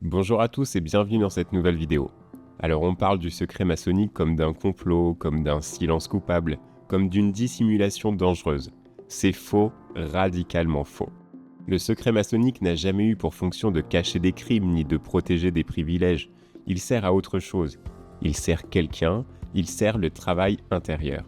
Bonjour à tous et bienvenue dans cette nouvelle vidéo. Alors on parle du secret maçonnique comme d'un complot, comme d'un silence coupable, comme d'une dissimulation dangereuse. C'est faux, radicalement faux. Le secret maçonnique n'a jamais eu pour fonction de cacher des crimes ni de protéger des privilèges. Il sert à autre chose. Il sert quelqu'un, il sert le travail intérieur.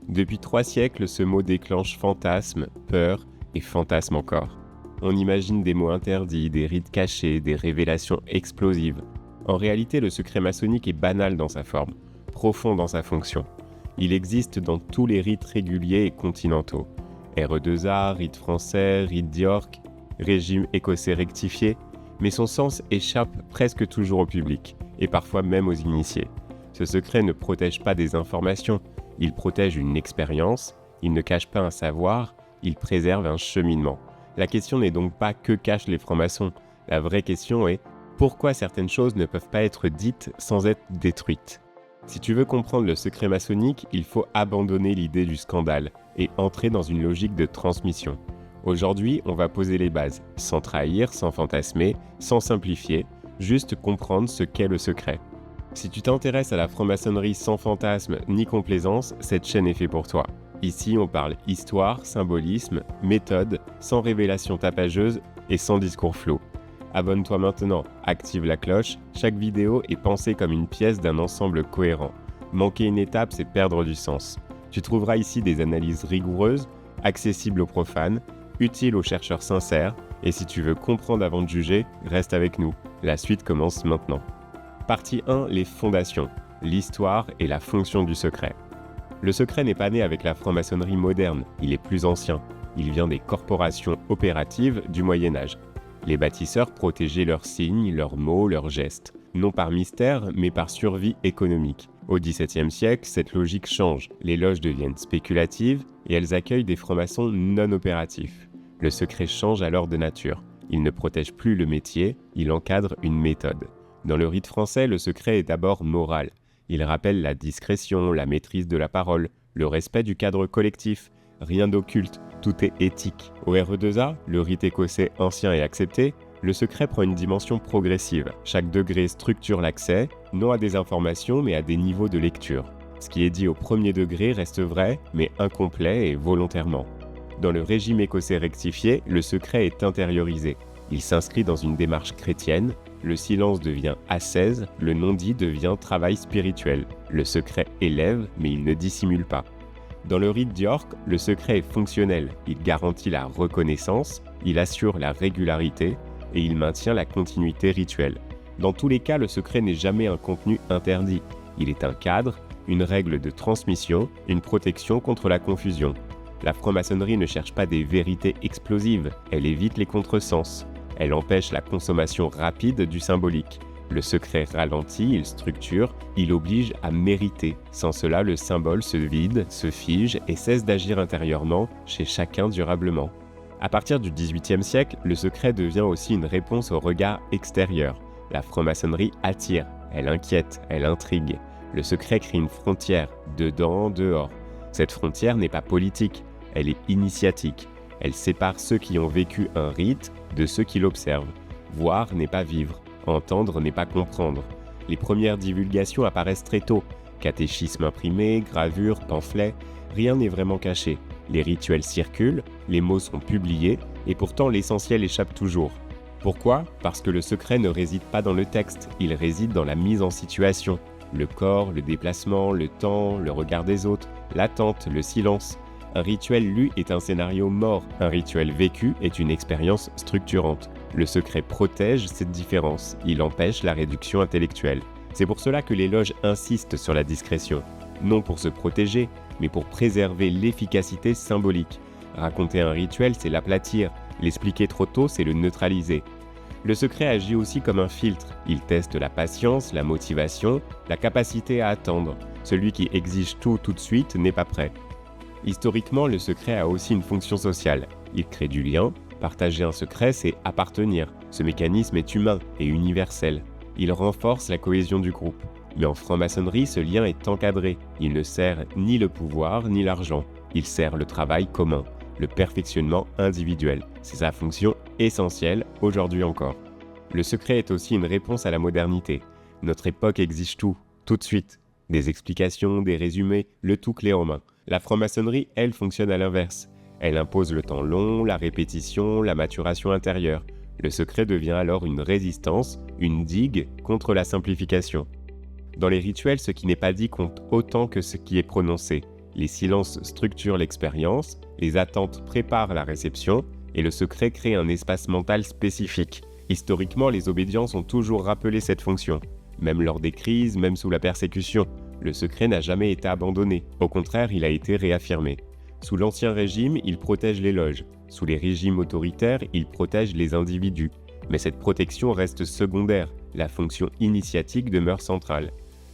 Depuis 3 siècles, ce mot déclenche fantasme, peur et fantasme encore. On imagine des mots interdits, des rites cachés, des révélations explosives. En réalité, le secret maçonnique est banal dans sa forme, profond dans sa fonction. Il existe dans tous les rites réguliers et continentaux. RE2A, rite français, rite d'York, régime écossais rectifié, mais son sens échappe presque toujours au public, et parfois même aux initiés. Ce secret ne protège pas des informations, il protège une expérience, il ne cache pas un savoir, il préserve un cheminement. La question n'est donc pas que cachent les francs-maçons. La vraie question est pourquoi certaines choses ne peuvent pas être dites sans être détruites. Si tu veux comprendre le secret maçonnique, il faut abandonner l'idée du scandale et entrer dans une logique de transmission. Aujourd'hui, on va poser les bases, sans trahir, sans fantasmer, sans simplifier, juste comprendre ce qu'est le secret. Si tu t'intéresses à la franc-maçonnerie sans fantasme ni complaisance, cette chaîne est faite pour toi. Ici, on parle histoire, symbolisme, méthode, sans révélation tapageuse et sans discours flou. Abonne-toi maintenant, active la cloche, chaque vidéo est pensée comme une pièce d'un ensemble cohérent. Manquer une étape, c'est perdre du sens. Tu trouveras ici des analyses rigoureuses, accessibles aux profanes, utiles aux chercheurs sincères, et si tu veux comprendre avant de juger, reste avec nous. La suite commence maintenant. Partie 1, les fondations, l'histoire et la fonction du secret. Le secret n'est pas né avec la franc-maçonnerie moderne, il est plus ancien. Il vient des corporations opératives du Moyen-Âge. Les bâtisseurs protégeaient leurs signes, leurs mots, leurs gestes, non par mystère, mais par survie économique. Au XVIIe siècle, cette logique change. Les loges deviennent spéculatives et elles accueillent des francs-maçons non opératifs. Le secret change alors de nature. Il ne protège plus le métier, il encadre une méthode. Dans le rite français, le secret est d'abord moral. Il rappelle la discrétion, la maîtrise de la parole, le respect du cadre collectif. Rien d'occulte, tout est éthique. Au RE2A, le rite écossais ancien et accepté, le secret prend une dimension progressive. Chaque degré structure l'accès, non à des informations mais à des niveaux de lecture. Ce qui est dit au premier degré reste vrai, mais incomplet et volontairement. Dans le régime écossais rectifié, le secret est intériorisé. Il s'inscrit dans une démarche chrétienne. Le silence devient ascèse, le non-dit devient travail spirituel. Le secret élève, mais il ne dissimule pas. Dans le rite d'York, le secret est fonctionnel. Il garantit la reconnaissance, il assure la régularité et il maintient la continuité rituelle. Dans tous les cas, le secret n'est jamais un contenu interdit. Il est un cadre, une règle de transmission, une protection contre la confusion. La franc-maçonnerie ne cherche pas des vérités explosives, elle évite les contresens. Elle empêche la consommation rapide du symbolique. Le secret ralentit, il structure, il oblige à mériter. Sans cela, le symbole se vide, se fige et cesse d'agir intérieurement, chez chacun durablement. À partir du XVIIIe siècle, le secret devient aussi une réponse au regard extérieur. La franc-maçonnerie attire, elle inquiète, elle intrigue. Le secret crée une frontière, dedans, dehors. Cette frontière n'est pas politique, elle est initiatique. Elle sépare ceux qui ont vécu un rite de ceux qui l'observent. Voir n'est pas vivre, entendre n'est pas comprendre. Les premières divulgations apparaissent très tôt. Catéchisme imprimé, gravures, pamphlets, rien n'est vraiment caché. Les rituels circulent, les mots sont publiés, et pourtant l'essentiel échappe toujours. Pourquoi ? Parce que le secret ne réside pas dans le texte, il réside dans la mise en situation. Le corps, le déplacement, le temps, le regard des autres, l'attente, le silence. Un rituel lu est un scénario mort, un rituel vécu est une expérience structurante. Le secret protège cette différence, il empêche la réduction intellectuelle. C'est pour cela que les loges insistent sur la discrétion, non pour se protéger, mais pour préserver l'efficacité symbolique. Raconter un rituel, c'est l'aplatir, l'expliquer trop tôt, c'est le neutraliser. Le secret agit aussi comme un filtre, il teste la patience, la motivation, la capacité à attendre. Celui qui exige tout de suite n'est pas prêt. Historiquement, le secret a aussi une fonction sociale. Il crée du lien. Partager un secret, c'est appartenir. Ce mécanisme est humain et universel. Il renforce la cohésion du groupe. Mais en franc-maçonnerie, ce lien est encadré. Il ne sert ni le pouvoir ni l'argent. Il sert le travail commun, le perfectionnement individuel. C'est sa fonction essentielle aujourd'hui encore. Le secret est aussi une réponse à la modernité. Notre époque exige tout de suite. Des explications, des résumés, le tout clé en main. La franc-maçonnerie, elle, fonctionne à l'inverse. Elle impose le temps long, la répétition, la maturation intérieure. Le secret devient alors une résistance, une digue contre la simplification. Dans les rituels, ce qui n'est pas dit compte autant que ce qui est prononcé. Les silences structurent l'expérience, les attentes préparent la réception, et le secret crée un espace mental spécifique. Historiquement, les obédiences ont toujours rappelé cette fonction. Même lors des crises, même sous la persécution, le secret n'a jamais été abandonné. Au contraire, il a été réaffirmé. Sous l'Ancien Régime, il protège les loges. Sous les régimes autoritaires, il protège les individus. Mais cette protection reste secondaire. La fonction initiatique demeure centrale.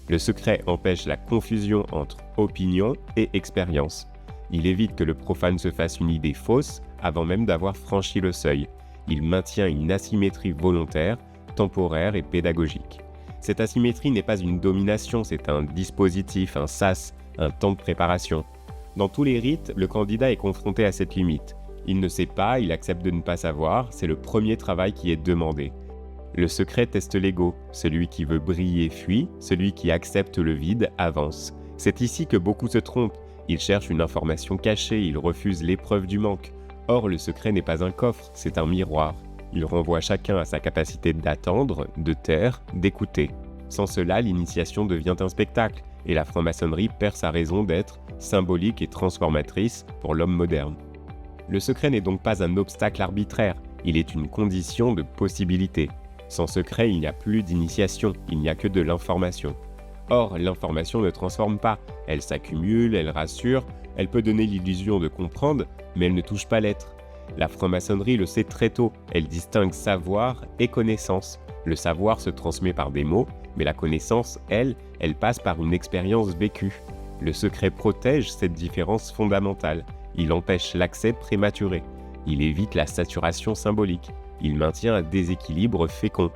Le secret empêche la confusion entre opinion et expérience. Il évite que le profane se fasse une idée fausse avant même d'avoir franchi le seuil. Il maintient une asymétrie volontaire, temporaire et pédagogique. Cette asymétrie n'est pas une domination, c'est un dispositif, un sas, un temps de préparation. Dans tous les rites, le candidat est confronté à cette limite. Il ne sait pas, il accepte de ne pas savoir, c'est le premier travail qui est demandé. Le secret teste l'ego, celui qui veut briller fuit, celui qui accepte le vide avance. C'est ici que beaucoup se trompent. Ils cherchent une information cachée, ils refusent l'épreuve du manque. Or, le secret n'est pas un coffre, c'est un miroir. Il renvoie chacun à sa capacité d'attendre, de taire, d'écouter. Sans cela, l'initiation devient un spectacle, et la franc-maçonnerie perd sa raison d'être symbolique et transformatrice pour l'homme moderne. Le secret n'est donc pas un obstacle arbitraire, il est une condition de possibilité. Sans secret, il n'y a plus d'initiation, il n'y a que de l'information. Or, l'information ne transforme pas, elle s'accumule, elle rassure, elle peut donner l'illusion de comprendre, mais elle ne touche pas l'être. La franc-maçonnerie le sait très tôt, elle distingue savoir et connaissance. Le savoir se transmet par des mots, mais la connaissance, elle passe par une expérience vécue. Le secret protège cette différence fondamentale. Il empêche l'accès prématuré. Il évite la saturation symbolique. Il maintient un déséquilibre fécond.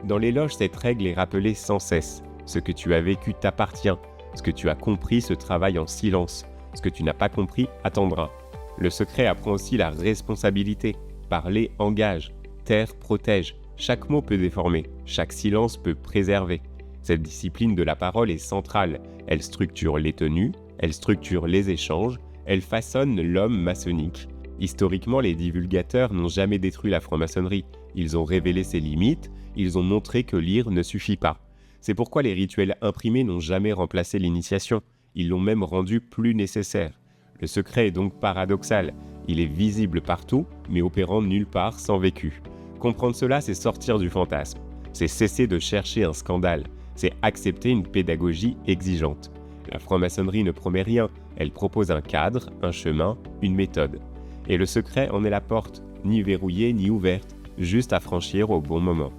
Dans les loges, cette règle est rappelée sans cesse. Ce que tu as vécu t'appartient. Ce que tu as compris se travaille en silence. Ce que tu n'as pas compris attendra. Le secret apprend aussi la responsabilité. Parler engage. Taire protège. Chaque mot peut déformer. Chaque silence peut préserver. Cette discipline de la parole est centrale. Elle structure les tenues, elle structure les échanges, elle façonne l'homme maçonnique. Historiquement, les divulgateurs n'ont jamais détruit la franc-maçonnerie. Ils ont révélé ses limites, ils ont montré que lire ne suffit pas. C'est pourquoi les rituels imprimés n'ont jamais remplacé l'initiation. Ils l'ont même rendue plus nécessaire. Le secret est donc paradoxal. Il est visible partout, mais opérant nulle part sans vécu. Comprendre cela, c'est sortir du fantasme. C'est cesser de chercher un scandale. C'est accepter une pédagogie exigeante. La franc-maçonnerie ne promet rien. Elle propose un cadre, un chemin, une méthode. Et le secret en est la porte, ni verrouillée ni ouverte, juste à franchir au bon moment.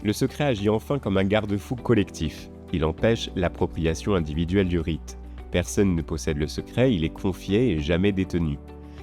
Le secret agit enfin comme un garde-fou collectif. Il empêche l'appropriation individuelle du rite. Personne ne possède le secret, il est confié et jamais détenu.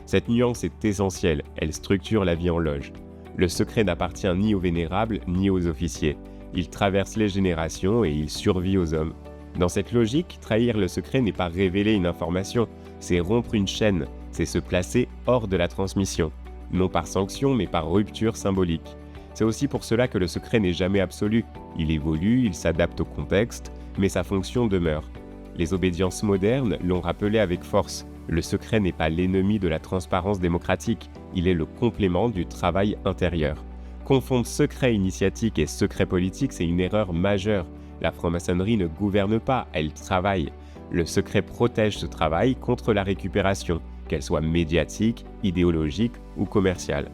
Cette nuance est essentielle, elle structure la vie en loge. Le secret n'appartient ni aux vénérables ni aux officiers. Il traverse les générations et il survit aux hommes. Dans cette logique, trahir le secret n'est pas révéler une information, c'est rompre une chaîne, c'est se placer hors de la transmission. Non par sanction, mais par rupture symbolique. C'est aussi pour cela que le secret n'est jamais absolu. Il évolue, il s'adapte au contexte, mais sa fonction demeure. Les obédiences modernes l'ont rappelé avec force. Le secret n'est pas l'ennemi de la transparence démocratique, il est le complément du travail intérieur. Confondre secret initiatique et secret politique, c'est une erreur majeure. La franc-maçonnerie ne gouverne pas, elle travaille. Le secret protège ce travail contre la récupération, qu'elle soit médiatique, idéologique ou commerciale.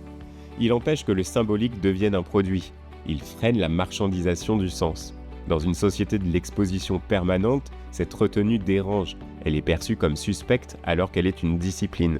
Il empêche que le symbolique devienne un produit. Il freine la marchandisation du sens. Dans une société de l'exposition permanente, cette retenue dérange. Elle est perçue comme suspecte alors qu'elle est une discipline.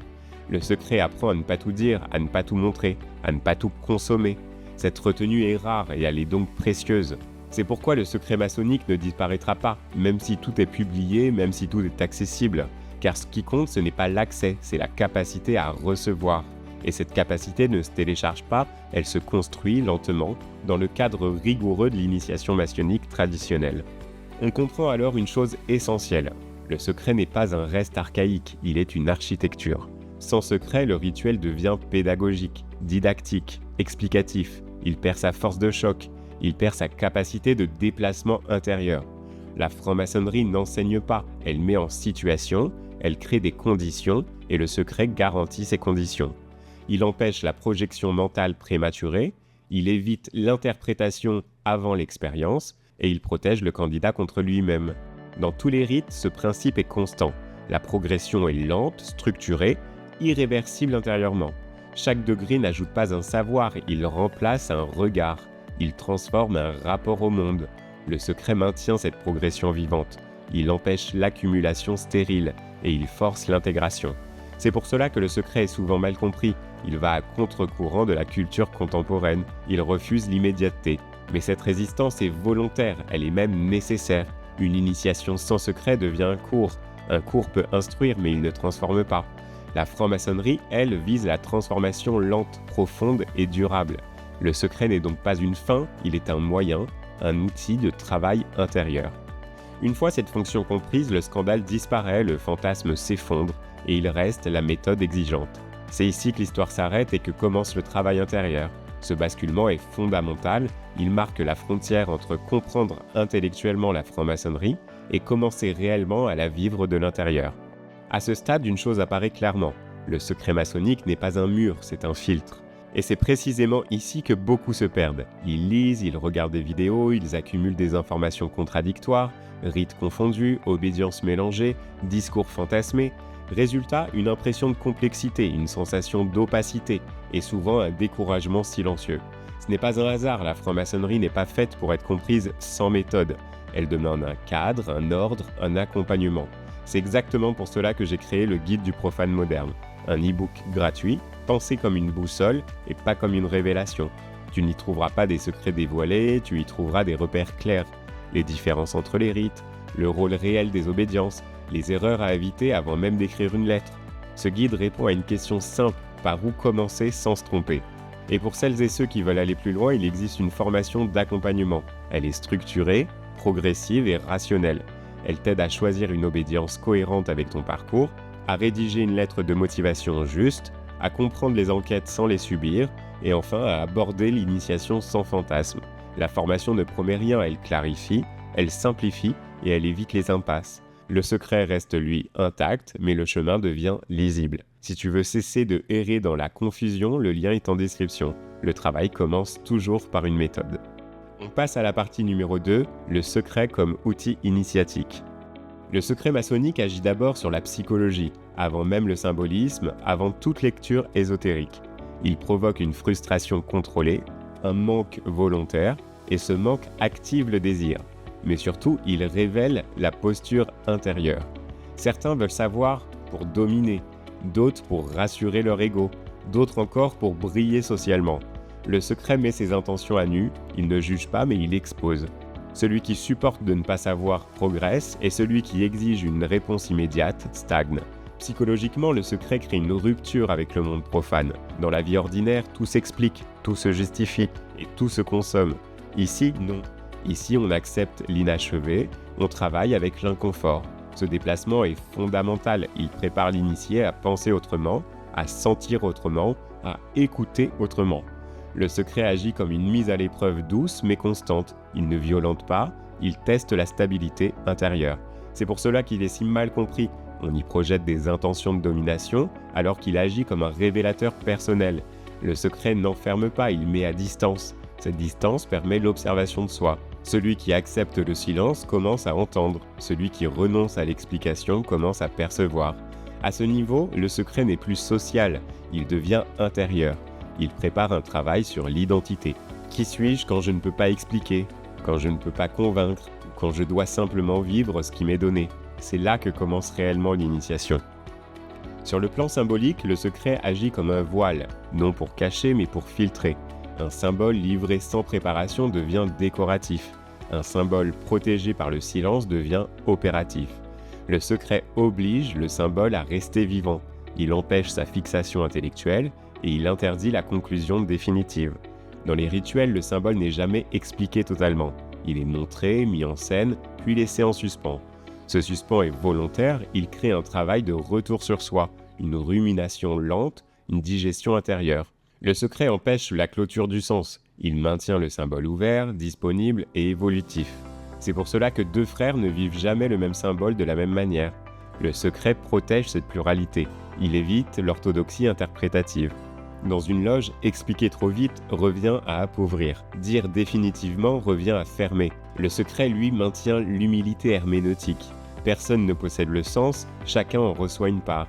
Le secret apprend à ne pas tout dire, à ne pas tout montrer, à ne pas tout consommer. Cette retenue est rare et elle est donc précieuse. C'est pourquoi le secret maçonnique ne disparaîtra pas, même si tout est publié, même si tout est accessible. Car ce qui compte, ce n'est pas l'accès, c'est la capacité à recevoir. Et cette capacité ne se télécharge pas, elle se construit lentement dans le cadre rigoureux de l'initiation maçonnique traditionnelle. On comprend alors une chose essentielle. Le secret n'est pas un reste archaïque, il est une architecture. Sans secret, le rituel devient pédagogique, didactique, explicatif. il perd sa force de choc, il perd sa capacité de déplacement intérieur. La franc-maçonnerie n'enseigne pas, elle met en situation, elle crée des conditions et le secret garantit ces conditions. Il empêche la projection mentale prématurée, il évite l'interprétation avant l'expérience et il protège le candidat contre lui-même. Dans tous les rites, ce principe est constant. La progression est lente, structurée, irréversible intérieurement. Chaque degré n'ajoute pas un savoir, il remplace un regard. Il transforme un rapport au monde. Le secret maintient cette progression vivante. Il empêche l'accumulation stérile et il force l'intégration. C'est pour cela que le secret est souvent mal compris. Il va à contre-courant de la culture contemporaine. Il refuse l'immédiateté. Mais cette résistance est volontaire, elle est même nécessaire. Une initiation sans secret devient un cours. Un cours peut instruire, mais il ne transforme pas. La franc-maçonnerie, elle, vise la transformation lente, profonde et durable. Le secret n'est donc pas une fin, il est un moyen, un outil de travail intérieur. Une fois cette fonction comprise, le scandale disparaît, le fantasme s'effondre et il reste la méthode exigeante. C'est ici que l'histoire s'arrête et que commence le travail intérieur. Ce basculement est fondamental, il marque la frontière entre comprendre intellectuellement la franc-maçonnerie et commencer réellement à la vivre de l'intérieur. À ce stade, une chose apparaît clairement, le secret maçonnique n'est pas un mur, c'est un filtre. Et c'est précisément ici que beaucoup se perdent. Ils lisent, ils regardent des vidéos, ils accumulent des informations contradictoires, rites confondus, obédience mélangée, discours fantasmés. Résultat, une impression de complexité, une sensation d'opacité et souvent un découragement silencieux. Ce n'est pas un hasard, la franc-maçonnerie n'est pas faite pour être comprise sans méthode. Elle demande un cadre, un ordre, un accompagnement. C'est exactement pour cela que j'ai créé le guide du profane moderne, un e-book gratuit, pensé comme une boussole et pas comme une révélation. Tu n'y trouveras pas des secrets dévoilés, tu y trouveras des repères clairs, les différences entre les rites, le rôle réel des obédiences, les erreurs à éviter avant même d'écrire une lettre. Ce guide répond à une question simple, par où commencer sans se tromper. Et pour celles et ceux qui veulent aller plus loin, il existe une formation d'accompagnement. Elle est structurée, progressive et rationnelle. Elle t'aide à choisir une obédience cohérente avec ton parcours, à rédiger une lettre de motivation juste, à comprendre les enquêtes sans les subir, et enfin à aborder l'initiation sans fantasme. La formation ne promet rien, elle clarifie, elle simplifie et elle évite les impasses. Le secret reste lui intact, mais le chemin devient lisible. Si tu veux cesser de errer dans la confusion, le lien est en description. Le travail commence toujours par une méthode. On passe à la partie numéro 2, le secret comme outil initiatique. Le secret maçonnique agit d'abord sur la psychologie, avant même le symbolisme, avant toute lecture ésotérique. Il provoque une frustration contrôlée, un manque volontaire, et ce manque active le désir. Mais surtout, il révèle la posture intérieure. Certains veulent savoir pour dominer, d'autres pour rassurer leur ego, d'autres encore pour briller socialement. Le secret met ses intentions à nu, il ne juge pas mais il expose. Celui qui supporte de ne pas savoir progresse et celui qui exige une réponse immédiate stagne. Psychologiquement, le secret crée une rupture avec le monde profane. Dans la vie ordinaire, tout s'explique, tout se justifie et tout se consomme. Ici, non. Ici, on accepte l'inachevé, on travaille avec l'inconfort. Ce déplacement est fondamental, il prépare l'initié à penser autrement, à sentir autrement, à écouter autrement. Le secret agit comme une mise à l'épreuve douce mais constante. Il ne violente pas, il teste la stabilité intérieure. C'est pour cela qu'il est si mal compris. On y projette des intentions de domination alors qu'il agit comme un révélateur personnel. Le secret n'enferme pas, il met à distance. Cette distance permet l'observation de soi. Celui qui accepte le silence commence à entendre. Celui qui renonce à l'explication commence à percevoir. À ce niveau, le secret n'est plus social, il devient intérieur. Il prépare un travail sur l'identité. Qui suis-je quand je ne peux pas expliquer, quand je ne peux pas convaincre, quand je dois simplement vivre ce qui m'est donné? C'est là que commence réellement l'initiation. Sur le plan symbolique, le secret agit comme un voile, non pour cacher mais pour filtrer. Un symbole livré sans préparation devient décoratif. Un symbole protégé par le silence devient opératif. Le secret oblige le symbole à rester vivant. Il empêche sa fixation intellectuelle et il interdit la conclusion définitive. Dans les rituels, le symbole n'est jamais expliqué totalement. Il est montré, mis en scène, puis laissé en suspens. Ce suspens est volontaire, il crée un travail de retour sur soi, une rumination lente, une digestion intérieure. Le secret empêche la clôture du sens. Il maintient le symbole ouvert, disponible et évolutif. C'est pour cela que deux frères ne vivent jamais le même symbole de la même manière. Le secret protège cette pluralité. Il évite l'orthodoxie interprétative. Dans une loge, expliquer trop vite revient à appauvrir. Dire définitivement revient à fermer. Le secret, lui, maintient l'humilité herméneutique. Personne ne possède le sens, chacun en reçoit une part.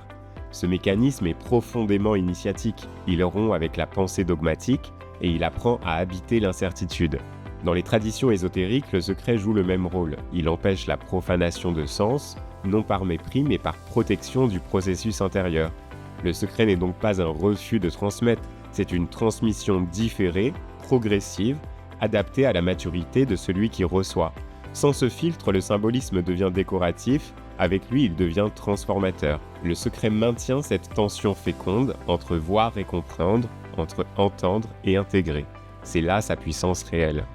Ce mécanisme est profondément initiatique. Il rompt avec la pensée dogmatique et il apprend à habiter l'incertitude. Dans les traditions ésotériques, le secret joue le même rôle. Il empêche la profanation de sens, non par mépris mais par protection du processus intérieur. Le secret n'est donc pas un refus de transmettre, c'est une transmission différée, progressive, adaptée à la maturité de celui qui reçoit. Sans ce filtre, le symbolisme devient décoratif, avec lui il devient transformateur. Le secret maintient cette tension féconde entre voir et comprendre, entre entendre et intégrer. C'est là sa puissance réelle.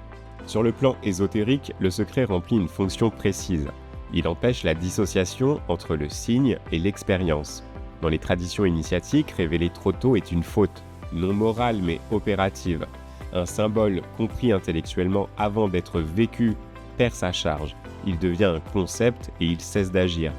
Sur le plan ésotérique, le secret remplit une fonction précise. Il empêche la dissociation entre le signe et l'expérience. Dans les traditions initiatiques, révéler trop tôt est une faute, non morale mais opérative. Un symbole compris intellectuellement avant d'être vécu perd sa charge. Il devient un concept et il cesse d'agir.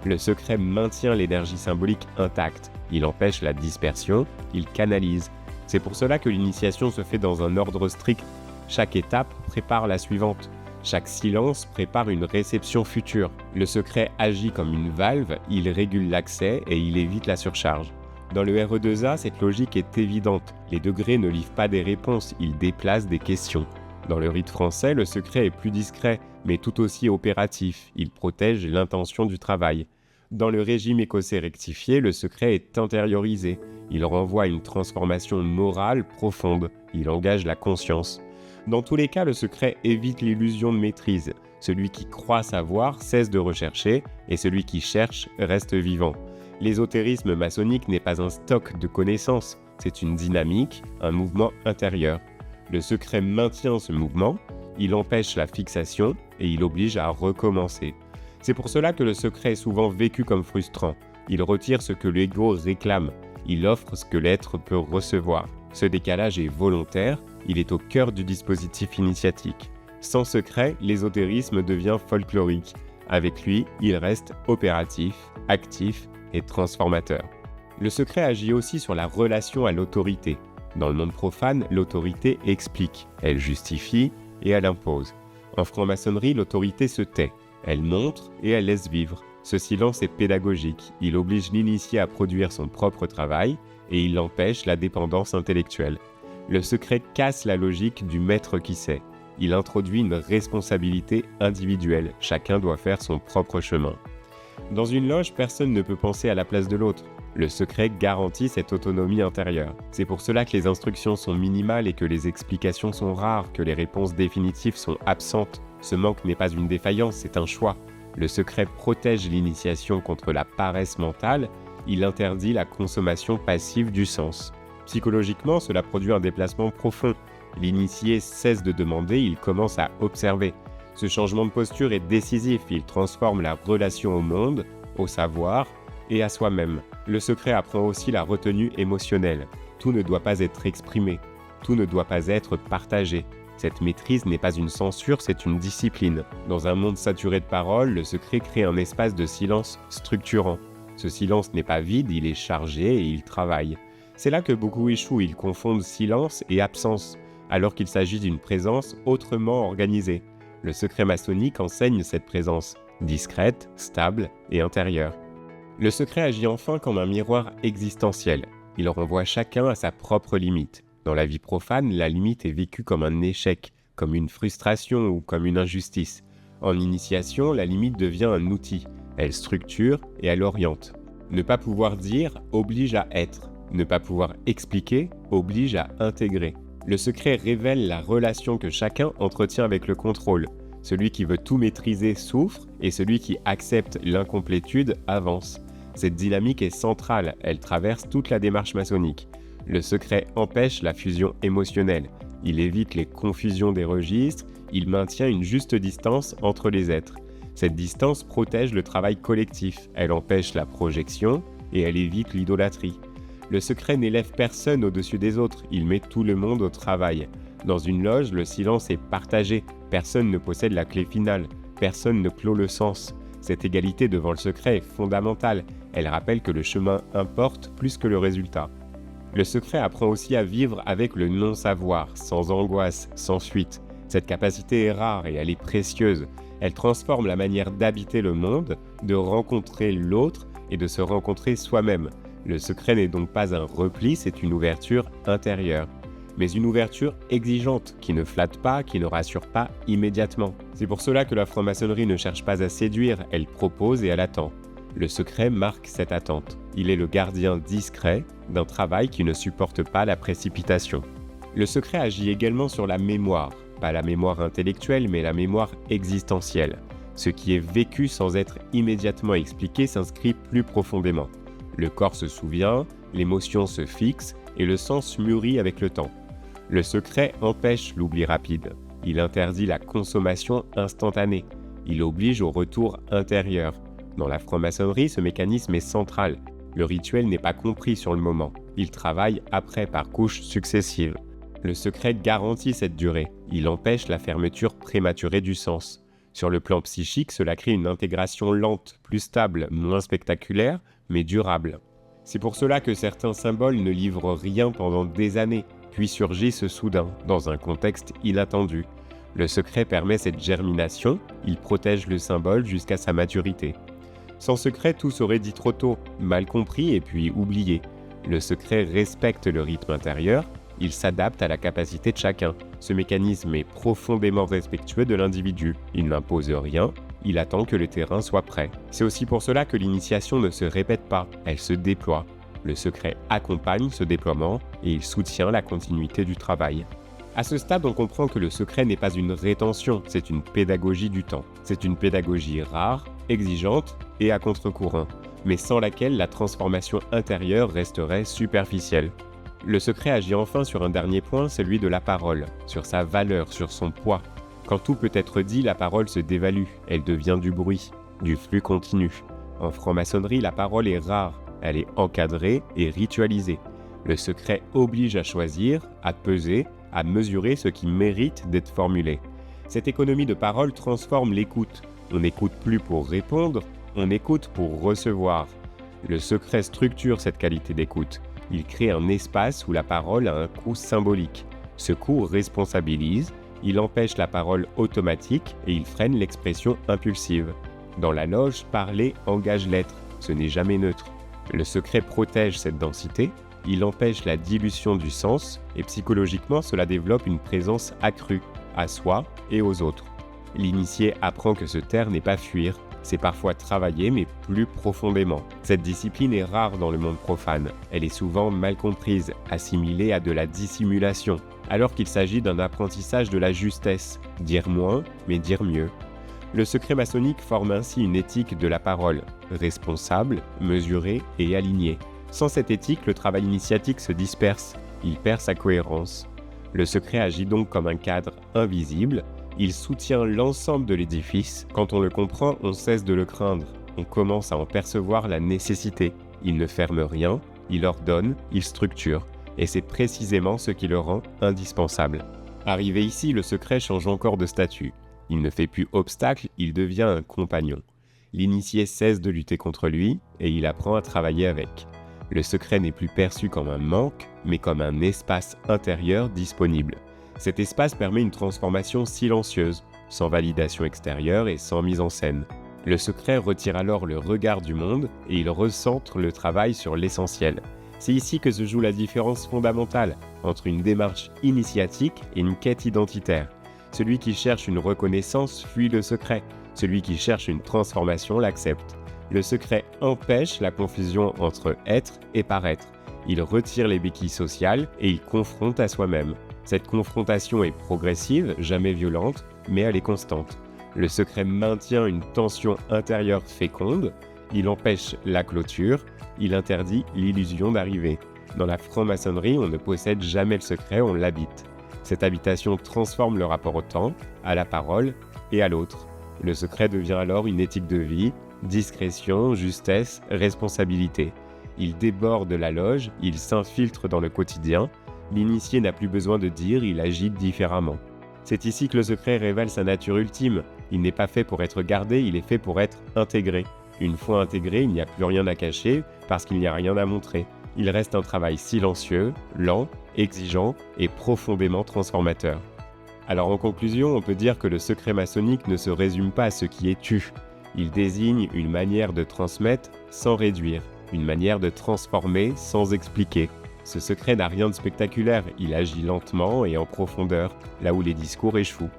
Le secret maintient l'énergie symbolique intacte. Il empêche la dispersion, il canalise. C'est pour cela que l'initiation se fait dans un ordre strict. Chaque étape prépare la suivante. Chaque silence prépare une réception future. Le secret agit comme une valve, il régule l'accès et il évite la surcharge. Dans le RE2A, cette logique est évidente. Les degrés ne livrent pas des réponses, ils déplacent des questions. Dans le rite français, le secret est plus discret, mais tout aussi opératif. Il protège l'intention du travail. Dans le régime écossais rectifié, le secret est intériorisé. Il renvoie à une transformation morale profonde. Il engage la conscience. Dans tous les cas, le secret évite l'illusion de maîtrise. Celui qui croit savoir cesse de rechercher et celui qui cherche reste vivant. L'ésotérisme maçonnique n'est pas un stock de connaissances, c'est une dynamique, un mouvement intérieur. Le secret maintient ce mouvement, il empêche la fixation et il oblige à recommencer. C'est pour cela que le secret est souvent vécu comme frustrant. Il retire ce que l'ego réclame, il offre ce que l'être peut recevoir. Ce décalage est volontaire, il est au cœur du dispositif initiatique. Sans secret, l'ésotérisme devient folklorique. Avec lui, il reste opératif, actif et transformateur. Le secret agit aussi sur la relation à l'autorité. Dans le monde profane, l'autorité explique, elle justifie et elle impose. En franc-maçonnerie, l'autorité se tait, elle montre et elle laisse vivre. Ce silence est pédagogique, il oblige l'initié à produire son propre travail et il empêche la dépendance intellectuelle. Le secret casse la logique du maître qui sait. Il introduit une responsabilité individuelle, chacun doit faire son propre chemin. Dans une loge, personne ne peut penser à la place de l'autre. Le secret garantit cette autonomie intérieure. C'est pour cela que les instructions sont minimales et que les explications sont rares, que les réponses définitives sont absentes. Ce manque n'est pas une défaillance, c'est un choix. Le secret protège l'initiation contre la paresse mentale, il interdit la consommation passive du sens. Psychologiquement, cela produit un déplacement profond. L'initié cesse de demander, il commence à observer. Ce changement de posture est décisif, il transforme la relation au monde, au savoir et à soi-même. Le secret apprend aussi la retenue émotionnelle. Tout ne doit pas être exprimé, tout ne doit pas être partagé. Cette maîtrise n'est pas une censure, c'est une discipline. Dans un monde saturé de paroles, le secret crée un espace de silence structurant. Ce silence n'est pas vide, il est chargé et il travaille. C'est là que beaucoup échouent, ils confondent silence et absence, alors qu'il s'agit d'une présence autrement organisée. Le secret maçonnique enseigne cette présence, discrète, stable et intérieure. Le secret agit enfin comme un miroir existentiel. Il renvoie chacun à sa propre limite. Dans la vie profane, la limite est vécue comme un échec, comme une frustration ou comme une injustice. En initiation, la limite devient un outil. Elle structure et elle oriente. Ne pas pouvoir dire oblige à être. Ne pas pouvoir expliquer oblige à intégrer. Le secret révèle la relation que chacun entretient avec le contrôle. Celui qui veut tout maîtriser souffre et celui qui accepte l'incomplétude avance. Cette dynamique est centrale, elle traverse toute la démarche maçonnique. Le secret empêche la fusion émotionnelle, il évite les confusions des registres, il maintient une juste distance entre les êtres. Cette distance protège le travail collectif, elle empêche la projection et elle évite l'idolâtrie. Le secret n'élève personne au-dessus des autres, il met tout le monde au travail. Dans une loge, le silence est partagé. Personne ne possède la clé finale. Personne ne clôt le sens. Cette égalité devant le secret est fondamentale. Elle rappelle que le chemin importe plus que le résultat. Le secret apprend aussi à vivre avec le non-savoir, sans angoisse, sans fuite. Cette capacité est rare et elle est précieuse. Elle transforme la manière d'habiter le monde, de rencontrer l'autre et de se rencontrer soi-même. Le secret n'est donc pas un repli, c'est une ouverture intérieure. Mais une ouverture exigeante, qui ne flatte pas, qui ne rassure pas immédiatement. C'est pour cela que la franc-maçonnerie ne cherche pas à séduire, elle propose et elle attend. Le secret marque cette attente. Il est le gardien discret d'un travail qui ne supporte pas la précipitation. Le secret agit également sur la mémoire, pas la mémoire intellectuelle, mais la mémoire existentielle. Ce qui est vécu sans être immédiatement expliqué s'inscrit plus profondément. Le corps se souvient, l'émotion se fixe et le sens mûrit avec le temps. Le secret empêche l'oubli rapide. Il interdit la consommation instantanée. Il oblige au retour intérieur. Dans la franc-maçonnerie, ce mécanisme est central. Le rituel n'est pas compris sur le moment. Il travaille après par couches successives. Le secret garantit cette durée. Il empêche la fermeture prématurée du sens. Sur le plan psychique, cela crée une intégration lente, plus stable, moins spectaculaire, mais durable. C'est pour cela que certains symboles ne livrent rien pendant des années, puis surgissent soudain, dans un contexte inattendu. Le secret permet cette germination, il protège le symbole jusqu'à sa maturité. Sans secret, tout serait dit trop tôt, mal compris et puis oublié. Le secret respecte le rythme intérieur, il s'adapte à la capacité de chacun. Ce mécanisme est profondément respectueux de l'individu. Il n'impose rien, il attend que le terrain soit prêt. C'est aussi pour cela que l'initiation ne se répète pas, elle se déploie. Le secret accompagne ce déploiement et il soutient la continuité du travail. À ce stade, on comprend que le secret n'est pas une rétention, c'est une pédagogie du temps. C'est une pédagogie rare, exigeante et à contre-courant, mais sans laquelle la transformation intérieure resterait superficielle. Le secret agit enfin sur un dernier point, celui de la parole, sur sa valeur, sur son poids. Quand tout peut être dit, la parole se dévalue, elle devient du bruit, du flux continu. En franc-maçonnerie, la parole est rare, elle est encadrée et ritualisée. Le secret oblige à choisir, à peser, à mesurer ce qui mérite d'être formulé. Cette économie de parole transforme l'écoute. On n'écoute plus pour répondre, on écoute pour recevoir. Le secret structure cette qualité d'écoute. Il crée un espace où la parole a un coût symbolique. Ce coût responsabilise, il empêche la parole automatique et il freine l'expression impulsive. Dans la loge, parler engage l'être, ce n'est jamais neutre. Le secret protège cette densité, il empêche la dilution du sens et psychologiquement cela développe une présence accrue, à soi et aux autres. L'initié apprend que se taire n'est pas fuir, c'est parfois travailler mais plus profondément. Cette discipline est rare dans le monde profane, elle est souvent mal comprise, assimilée à de la dissimulation, alors qu'il s'agit d'un apprentissage de la justesse, dire moins mais dire mieux. Le secret maçonnique forme ainsi une éthique de la parole, responsable, mesurée et alignée. Sans cette éthique, le travail initiatique se disperse, il perd sa cohérence. Le secret agit donc comme un cadre invisible, il soutient l'ensemble de l'édifice. Quand on le comprend, on cesse de le craindre, on commence à en percevoir la nécessité. Il ne ferme rien, il ordonne, il structure, et c'est précisément ce qui le rend indispensable. Arrivé ici, le secret change encore de statut. Il ne fait plus obstacle, il devient un compagnon. L'initié cesse de lutter contre lui et il apprend à travailler avec. Le secret n'est plus perçu comme un manque, mais comme un espace intérieur disponible. Cet espace permet une transformation silencieuse, sans validation extérieure et sans mise en scène. Le secret retire alors le regard du monde et il recentre le travail sur l'essentiel. C'est ici que se joue la différence fondamentale entre une démarche initiatique et une quête identitaire. Celui qui cherche une reconnaissance fuit le secret, celui qui cherche une transformation l'accepte. Le secret empêche la confusion entre être et paraître. Il retire les béquilles sociales et il confronte à soi-même. Cette confrontation est progressive, jamais violente, mais elle est constante. Le secret maintient une tension intérieure féconde, il empêche la clôture, il interdit l'illusion d'arriver. Dans la franc-maçonnerie, on ne possède jamais le secret, on l'habite. Cette habitation transforme le rapport au temps, à la parole et à l'autre. Le secret devient alors une éthique de vie, discrétion, justesse, responsabilité. Il déborde la loge, il s'infiltre dans le quotidien. L'initié n'a plus besoin de dire, il agit différemment. C'est ici que le secret révèle sa nature ultime. Il n'est pas fait pour être gardé, il est fait pour être intégré. Une fois intégré, il n'y a plus rien à cacher parce qu'il n'y a rien à montrer. Il reste un travail silencieux, lent, exigeant et profondément transformateur. Alors en conclusion, on peut dire que le secret maçonnique ne se résume pas à ce qui est tu. Il désigne une manière de transmettre sans réduire, une manière de transformer sans expliquer. Ce secret n'a rien de spectaculaire, il agit lentement et en profondeur, là où les discours échouent.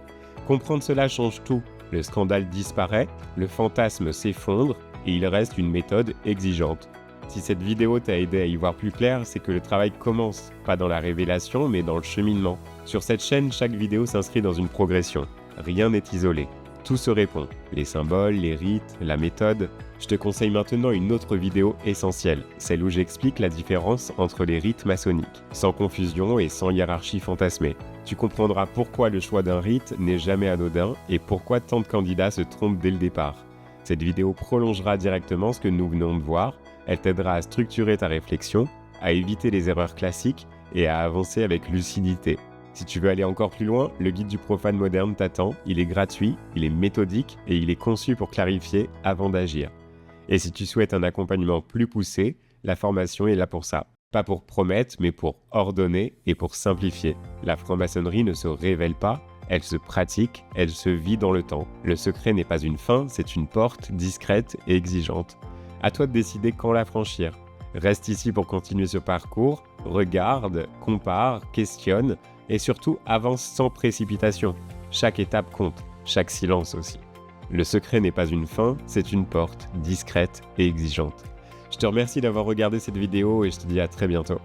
Comprendre cela change tout. Le scandale disparaît, le fantasme s'effondre et il reste une méthode exigeante. Si cette vidéo t'a aidé à y voir plus clair, c'est que le travail commence, pas dans la révélation, mais dans le cheminement. Sur cette chaîne, chaque vidéo s'inscrit dans une progression. Rien n'est isolé. Tout se répond. Les symboles, les rites, la méthode. Je te conseille maintenant une autre vidéo essentielle, celle où j'explique la différence entre les rites maçonniques, sans confusion et sans hiérarchie fantasmée. Tu comprendras pourquoi le choix d'un rite n'est jamais anodin et pourquoi tant de candidats se trompent dès le départ. Cette vidéo prolongera directement ce que nous venons de voir. Elle t'aidera à structurer ta réflexion, à éviter les erreurs classiques et à avancer avec lucidité. Si tu veux aller encore plus loin, le guide du profane moderne t'attend. Il est gratuit, il est méthodique et il est conçu pour clarifier avant d'agir. Et si tu souhaites un accompagnement plus poussé, la formation est là pour ça. Pas pour promettre, mais pour ordonner et pour simplifier. La franc-maçonnerie ne se révèle pas, elle se pratique, elle se vit dans le temps. Le secret n'est pas une fin, c'est une porte discrète et exigeante. À toi de décider quand la franchir. Reste ici pour continuer ce parcours, regarde, compare, questionne et surtout avance sans précipitation. Chaque étape compte, chaque silence aussi. Le secret n'est pas une fin, c'est une porte discrète et exigeante. Je te remercie d'avoir regardé cette vidéo et je te dis à très bientôt.